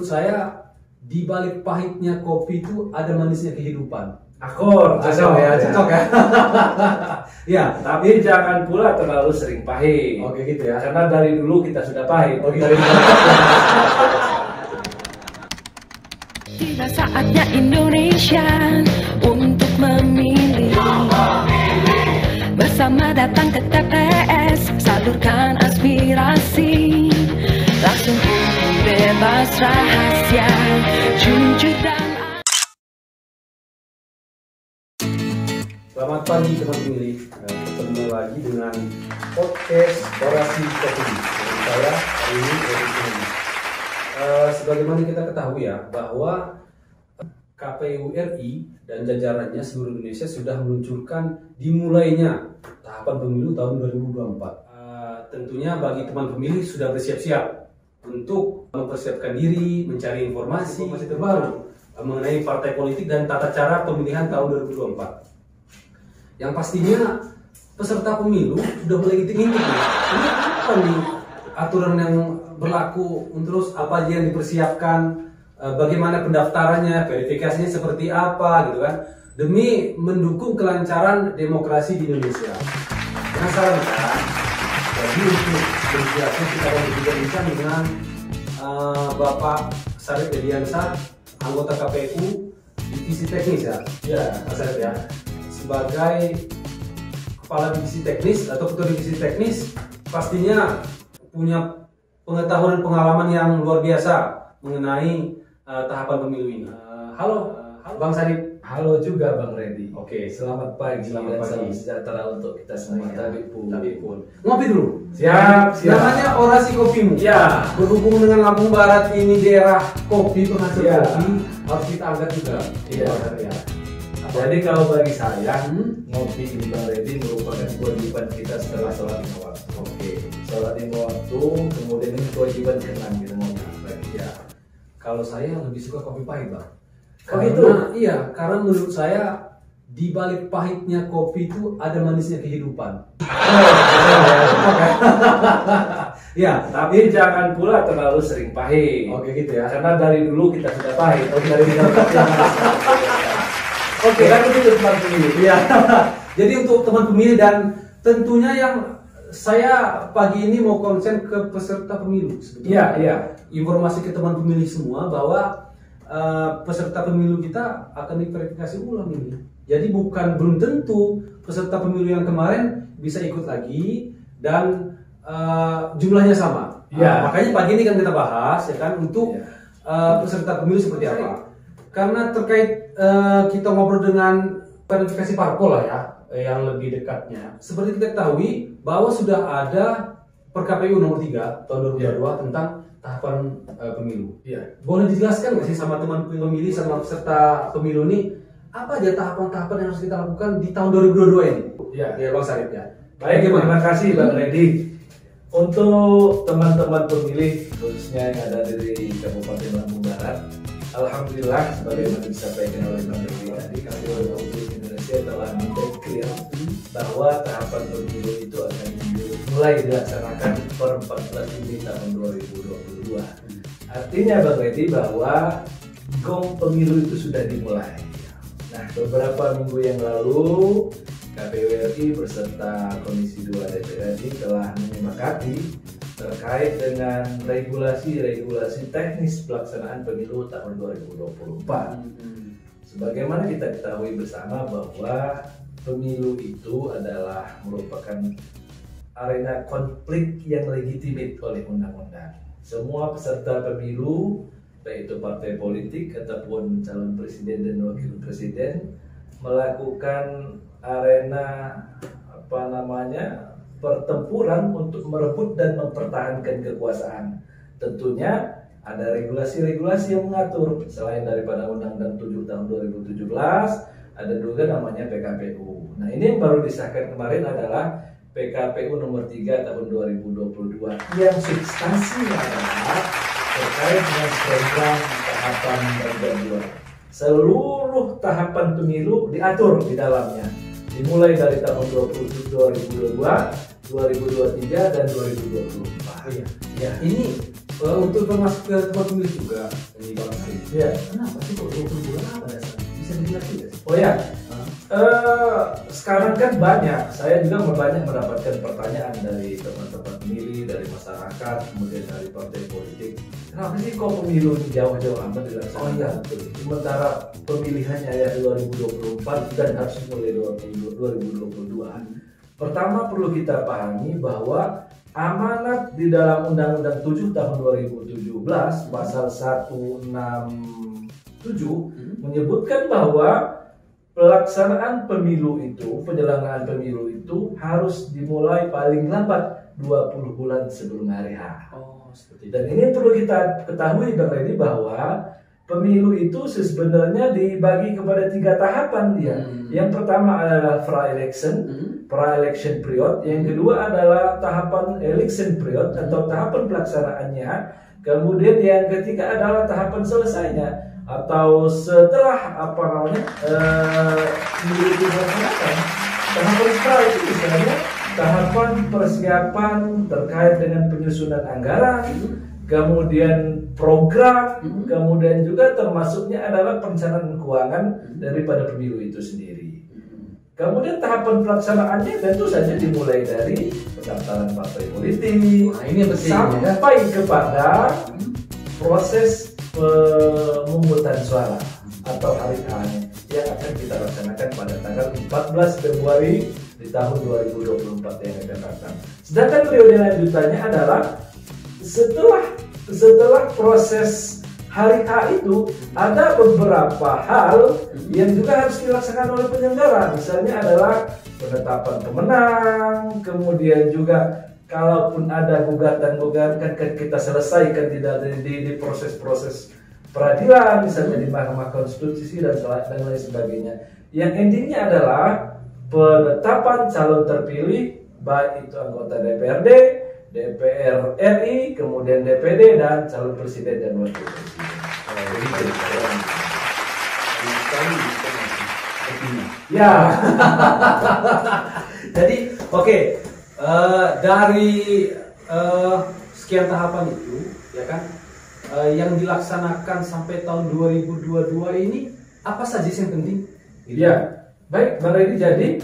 menurut saya di balik pahitnya kopi itu ada manisnya kehidupan. Cocok ya. Ya, Tapi jangan pula terlalu sering pahit. oke gitu ya. Karena dari dulu kita sudah pahit. Oh, gitu. Tiba saatnya Indonesia untuk memilih. Bersama datang ke TPS, salurkan aspirasi. Langsung bebas rahasia, jujur dan Selamat pagi teman pemilih. Ketemu lagi dengan podcast Orasi Kopi. Saya hari ini sebagaimana kita ketahui ya bahwa KPU RI dan jajarannya seluruh Indonesia sudah meluncurkan dimulainya tahapan pemilu tahun 2024. Tentunya bagi teman pemilih sudah bersiap-siap untuk mempersiapkan diri, mencari informasi terbaru mengenai partai politik dan tata cara pemilihan tahun 2024. Yang pastinya peserta pemilu sudah mulai intik-intik nih. Ini apa nih aturan yang berlaku, terus apa aja yang dipersiapkan, bagaimana pendaftarannya, verifikasinya seperti apa gitu kan, demi mendukung kelancaran demokrasi di Indonesia. Penasaran kan? Jadi untuk bersiapnya kita akan berbincang dengan Bapak Sarip Ediansa, anggota KPU Divisi Teknis ya. Ya, Pak Sarip ya. Sebagai kepala divisi teknis atau ketua divisi teknis, pastinya punya pengetahuan dan pengalaman yang luar biasa mengenai tahapan pemilu ini. Halo Bang Sarip. Halo juga Bang Reddy. Oke, Selamat pagi. Selamat pagi. Salam sejahtera untuk kita semua. Tabipun. Ngopi dulu. Siap. Namanya Orasi Kopimu. Ya. Berhubung dengan Lampung Barat ini daerah kopi, penghasil Ya. kopi, harus kita angkat juga. Iya. Ya. Jadi kalau bagi saya, ngopi ini Bang Reddy merupakan kewajiban kita setelah sholat lima waktu. Oke. Sholat lima waktu, kemudian ini kewajiban keenam kita ngopi lagi. Ya. Kalau saya lebih suka kopi pahit, Bang. Oh, Karena, gitu? iya, karena menurut saya di balik pahitnya kopi itu ada manisnya kehidupan. Ya, Tapi jangan pula terlalu sering pahit. oke gitu ya. Karena dari dulu kita sudah pahit. Dari Oke, Kan begitu teman pemilih. iya. Jadi untuk teman pemilih dan tentunya yang saya pagi ini mau konsen ke peserta pemilu sebetulnya. Iya. Informasi ke teman pemilih semua bahwa peserta pemilu kita akan diverifikasi ulang ini. Jadi belum tentu peserta pemilu yang kemarin bisa ikut lagi dan jumlahnya sama. Iya. Makanya pagi ini kan kita bahas ya kan untuk Iya. peserta pemilu seperti apa. Karena terkait kita ngobrol dengan verifikasi parpol lah ya, yang lebih dekatnya. Seperti kita ketahui bahwa sudah ada PKPU nomor 3 tahun 2022 tentang tahapan pemilu. Iya. Boleh dijelaskan nggak sih sama teman pemilih sama peserta pemilu ini apa aja tahapan-tahapan yang harus kita lakukan di tahun 2022 ini? Iya. Ya Bang Sarip ya. Baik, terima kasih Bang Reddy. Untuk teman-teman pemilih khususnya yang ada di Kabupaten Lampung Barat, alhamdulillah sebagaimana disampaikan oleh Bang Reddy tadi, KPU Republik Indonesia telah mendeklir bahwa tahapan pemilu itu akan mulai dilaksanakan per 14 Juni tahun 2022. Artinya Bang Reddy bahwa gong pemilu itu sudah dimulai. Nah, beberapa minggu yang lalu KPU RI beserta Komisi 2 DPR RI telah menyepakati terkait dengan regulasi teknis pelaksanaan pemilu tahun 2024. Sebagaimana kita ketahui bersama bahwa pemilu itu adalah merupakan arena konflik yang legitimate oleh undang-undang. Semua peserta pemilu, baik itu partai politik ataupun calon presiden dan wakil presiden, melakukan arena pertempuran untuk merebut dan mempertahankan kekuasaan. Tentunya ada regulasi-regulasi yang mengatur selain daripada Undang-Undang 7 tahun 2017, ada juga namanya PKPU. Nah, ini yang baru disahkan kemarin adalah PKPU nomor 3 tahun 2022 yang substansinya adalah terkait dengan program tahapan pergantian. Seluruh tahapan pemilu diatur di dalamnya, dimulai dari tahun 2022, 2023 dan 2024. Ya, ini Untuk termasuk ke tempat pemilih juga ini Bang Sari. Ya. Kenapa sih kok 20 bulan apa dasarnya? Bisa dijelaskan nggak sih? Oh ya, sekarang kan banyak, saya juga banyak mendapatkan pertanyaan dari teman-teman pemilih, dari masyarakat, kemudian dari partai politik. Kenapa sih kok pemilu ini jauh-jauh amat dilaksanakan? Oh iya. Sementara pemilihannya ya 2024 dan harus mulai 2022. Pertama perlu kita pahami bahwa amanat di dalam Undang-Undang 7 tahun 2017 pasal 167 menyebutkan bahwa pelaksanaan pemilu itu, penyelenggaraan pemilu itu harus dimulai paling lambat 20 bulan sebelum hari H. Oh, seperti itu. Dan ini perlu kita ketahui Bang Reddy bahwa pemilu itu sebenarnya dibagi kepada 3 tahapan dia. Yang pertama adalah pra-election period. Yang kedua adalah tahapan election period atau tahapan pelaksanaannya. Kemudian yang ketiga adalah tahapan selesainya atau setelah pemilu itu dilaksanakan. Tahapan pra itu misalnya tahapan persiapan terkait dengan penyusunan anggaran, kemudian program, kemudian juga termasuknya adalah perencanaan keuangan daripada pemilu itu sendiri. Kemudian tahapan pelaksanaannya tentu saja dimulai dari pendaftaran partai politik, ini yang penting, sampai kepada proses pemungutan suara atau hari H-nya yang akan kita laksanakan pada tanggal 14 Februari di tahun 2024 yang akan datang. Sedangkan periode lanjutannya adalah setelah proses hari H itu ada beberapa hal yang juga harus dilaksanakan oleh penyelenggara. Misalnya adalah penetapan pemenang, kemudian juga kalaupun ada gugatan-gugatan kan kita selesaikan di proses-proses peradilan, misalnya di Mahkamah Konstitusi dan lain sebagainya. Yang endingnya adalah penetapan calon terpilih, baik itu anggota DPRD, DPR RI, kemudian DPD, dan calon presiden dan wakil presiden. Ya. Jadi oke, dari sekian tahapan itu ya kan yang dilaksanakan sampai tahun 2022 ini apa saja sih yang penting? Gitu. Ya, baik Bang Reddy. Jadi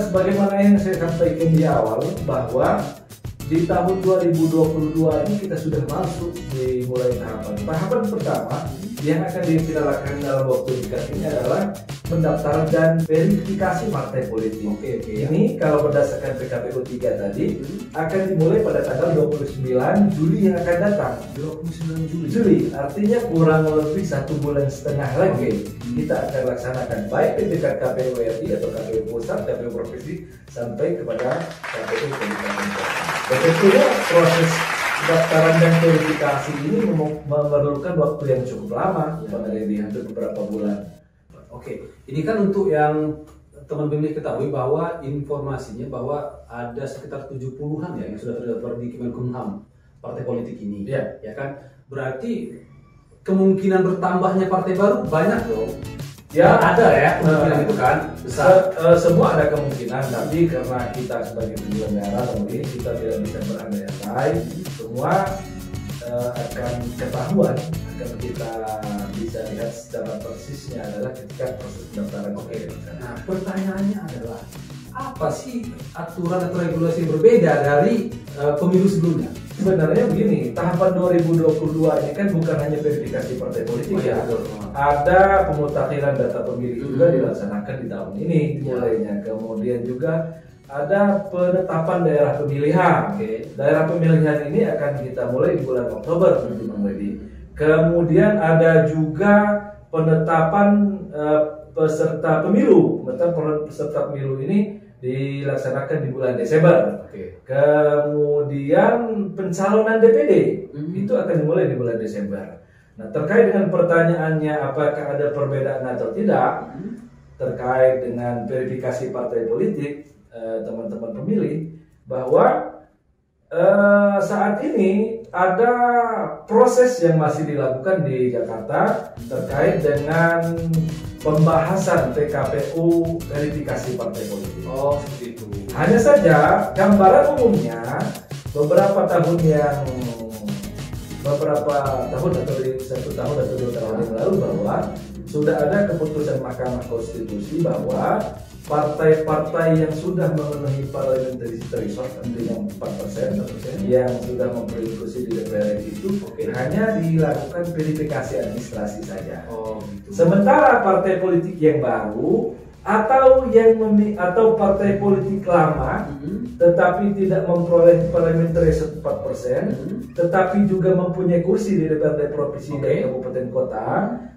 sebagaimana yang saya sampaikan di awal bahwa di tahun 2022 ini kita sudah masuk di mulai tahapan pertama yang akan kita lakukan dalam waktu dekat ini adalah pendaftaran dan verifikasi partai politik. Oke. Ini kalau berdasarkan PKPU 3 tadi akan dimulai pada tanggal 29 Juli yang akan datang. 29 Juli, artinya kurang lebih 1,5 bulan lagi kita akan laksanakan baik di tingkat KPU RI atau KPU pusat, KPU provinsi sampai kepada KPU kabupaten kota. Tentunya proses pendaftaran dan verifikasi ini memerlukan waktu yang cukup lama, dari hampir beberapa bulan. Oke, ini kan untuk yang teman pemilih ketahui bahwa informasinya bahwa ada sekitar 70-an ya yang sudah terdaftar di Kemenkumham partai politik ini, ya kan? Berarti kemungkinan bertambahnya partai baru banyak dong. Ya, ada ya kemungkinan itu kan besar. Semua ada kemungkinan, tapi karena kita sebagai penyelenggara pemilih kita tidak bisa berandai-andai. Semua akan ketahuan, akan kita bisa lihat secara persisnya adalah ketika proses pendaftaran. Oke. Nah, pertanyaannya adalah apa sih aturan atau regulasi yang berbeda dari pemilu sebelumnya? Sebenarnya begini, tahapan 2022 ini kan bukan hanya verifikasi partai politik, ya. Ada pemutakhiran data pemilih juga dilaksanakan di tahun ini dimulainya. Kemudian juga ada penetapan daerah pemilihan. Daerah pemilihan ini akan kita mulai di bulan Oktober nanti Bang Reddy. Kemudian ada juga penetapan peserta pemilu. Peserta pemilu ini dilaksanakan di bulan Desember. Kemudian pencalonan DPD itu akan dimulai di bulan Desember. Nah, terkait dengan pertanyaannya apakah ada perbedaan atau tidak terkait dengan verifikasi partai politik, teman-teman pemilih, bahwa saat ini ada proses yang masih dilakukan di Jakarta terkait dengan pembahasan PKPU verifikasi partai politik. Oh, seperti itu. Hanya saja gambaran umumnya beberapa tahun yang beberapa tahun atau 1 tahun atau 2 tahun yang lalu bahwa sudah ada keputusan Mahkamah Konstitusi bahwa partai-partai yang sudah memenuhi parliamentary threshold dengan 4% yang sudah memperoleh kursi di DPR itu hanya dilakukan verifikasi administrasi saja. Gitu. Sementara partai politik yang baru atau partai politik lama tetapi tidak memperoleh parliamentary threshold 4%, tetapi juga mempunyai kursi di DPRD provinsi dan kabupaten kota,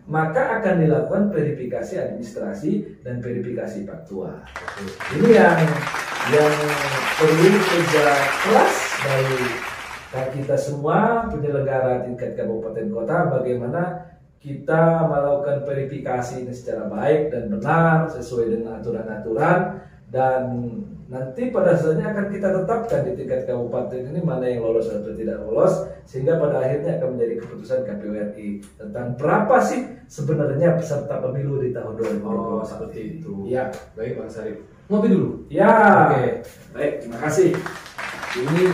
maka akan dilakukan verifikasi administrasi dan verifikasi faktual. Ini yang perlu kerja keras dari kita semua penyelenggara tingkat kabupaten kota, bagaimana kita melakukan verifikasi ini secara baik dan benar sesuai dengan aturan-aturan, dan nanti pada saatnya akan kita tetapkan di tingkat kabupaten ini mana yang lolos atau tidak lolos, sehingga pada akhirnya akan menjadi keputusan KPU RI tentang berapa sih sebenarnya peserta pemilu di tahun 2020. Seperti itu. Ya, Baik Bang Sarip. Ngopi dulu. ya. Oke. Baik, terima kasih. Ini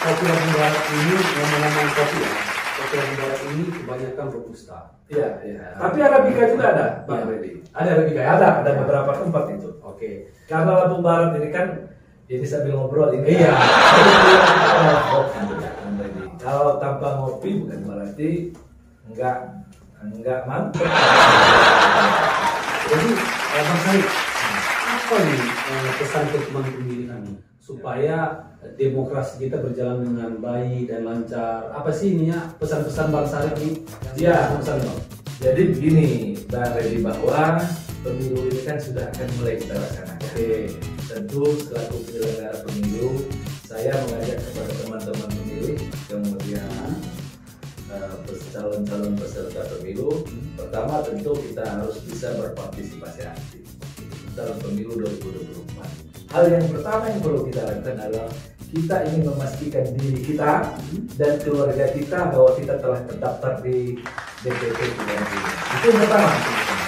kopi Lampung Barat ini ngomong-ngomong kopi ya. Kopi Lampung Barat ini kebanyakan robusta. Iya, iya. Tapi Arabica juga ada, Bang Iya. Reddy. Ada Arabica ya? Ada beberapa tempat itu. Oke. Karena Lampung Barat ini kan ini sambil ngobrol ini. Iya. Kalau tanpa ngopi bukan berarti enggak mantap. Jadi Bang Sarip, apa nih pesan ke teman pemilih kami supaya demokrasi kita berjalan dengan baik dan lancar? Apa sih ininya pesan-pesan Bang Sarip nih? Ya. Pesan Bang. Jadi begini, Bang Reddy, bahwa pemilu ini kan sudah akan mulai kita laksanakan. Tentu selaku penyelenggara pemilu, saya mengajak kepada teman-teman pemilih, kemudian calon-calon peserta pemilu. Pertama tentu kita harus bisa berpartisipasi aktif dalam pemilu 2024. Hal yang pertama yang perlu kita lakukan adalah kita ingin memastikan diri kita dan keluarga kita bahwa kita telah terdaftar di DPT 3. Itu yang pertama.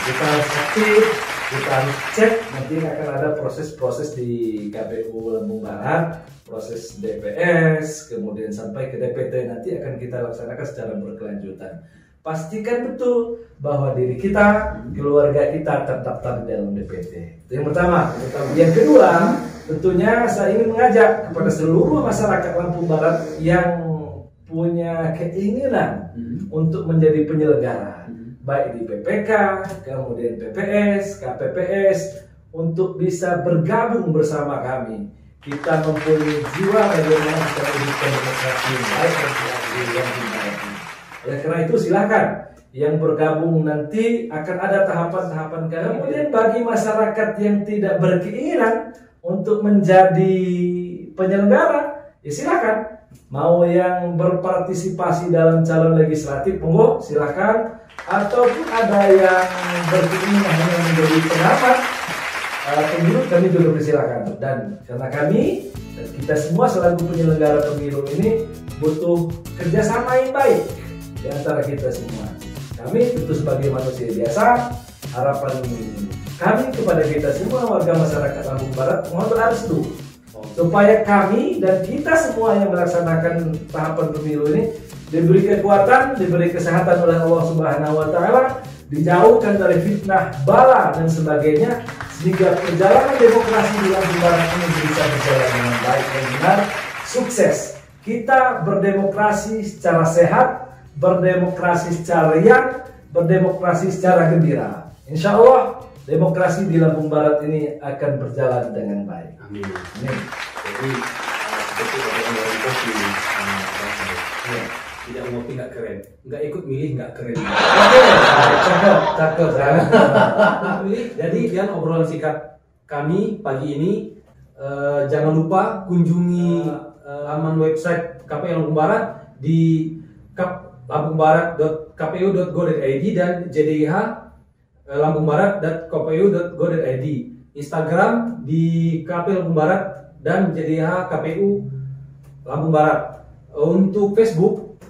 Kita harus aktif, kita harus cek. Nanti akan ada proses-proses di KPU Lampung Barat, proses DPS, kemudian sampai ke DPT nanti akan kita laksanakan secara berkelanjutan. Pastikan betul bahwa diri kita, keluarga kita terdaftar di dalam DPT. Itu yang pertama. Yang kedua, tentunya saya ingin mengajak kepada seluruh masyarakat Lampung Barat yang punya keinginan untuk menjadi penyelenggara, baik di PPK, kemudian PPS, KPPS, untuk bisa bergabung bersama kami. Kita mempunyai jiwa bagaimana kita hidup demokrasi yang baik dan yang baik. Oleh karena itu silakan yang bergabung, nanti akan ada tahapan-tahapan. Kemudian bagi masyarakat yang tidak berkeinginan untuk menjadi penyelenggara, ya silakan. Mau yang berpartisipasi dalam calon legislatif, monggo silakan. Ataupun ada yang berkeinginan hanya menjadi pengamat pemilu, kami juga persilakan. Dan karena kami dan kita semua selaku penyelenggara pemilu ini butuh kerjasama yang baik di antara kita semua. Kami tentu sebagai manusia biasa, harapan kami kepada kita semua warga masyarakat Lampung Barat mohon berrestu supaya kami dan kita semua yang melaksanakan tahapan pemilu ini diberi kekuatan, diberi kesehatan oleh Allah Subhanahu wa Ta'ala, dijauhkan dari fitnah, bala dan sebagainya, sehingga perjalanan demokrasi di Lampung Barat ini bisa berjalan dengan baik dan benar, sukses. Kita berdemokrasi secara sehat, berdemokrasi secara riang, berdemokrasi secara gembira. Insya Allah demokrasi di Lampung Barat ini akan berjalan dengan baik. Amin. Amin. Jadi seperti orang kopi, tidak ngopi nggak keren, nggak ikut milih nggak keren. Oke, cakep. Jadi sekian obrolan singkat kami pagi ini. Jangan lupa kunjungi laman website KPU Lampung Barat di lampungbarat.kpu.go.id dan JDIH lampungbarat.kpu.go.id. Instagram di KPU Lampung Barat dan JDIH KPU Lampung Barat. Untuk Facebook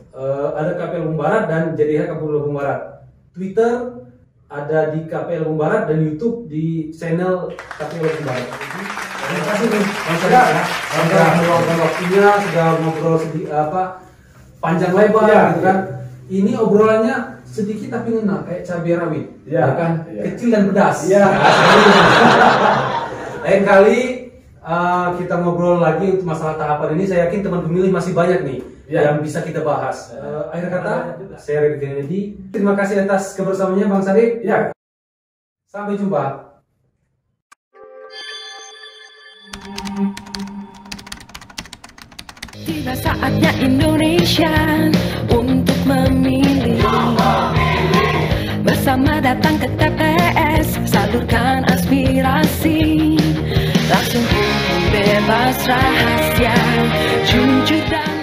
ada KPU Lampung Barat dan JDIH KPU Lampung Barat. Twitter ada di KPU Lampung Barat dan YouTube di channel KPU Lampung Barat. Terima kasih nih Mas Sarip ya, sudah meluangkan waktunya, sudah ngobrol panjang lebar Iya, gitu kan. Ini obrolannya sedikit tapi ngena kayak cabai rawit, Iya, ya kan? iya. Kecil dan pedas. Iya. Lain kali kita ngobrol lagi untuk masalah tahapan ini. Saya yakin teman pemilih masih banyak nih Iya. yang bisa kita bahas. Akhir kata, Banyak juga. saya Reddy Kennedy. Terima kasih atas kebersamaannya Bang Sarip. Ya. Sampai jumpa. Tiba saatnya Indonesia untuk memilih. Bersama datang ke TPS, salurkan aspirasi. Langsung bebas rahasia, jujur dan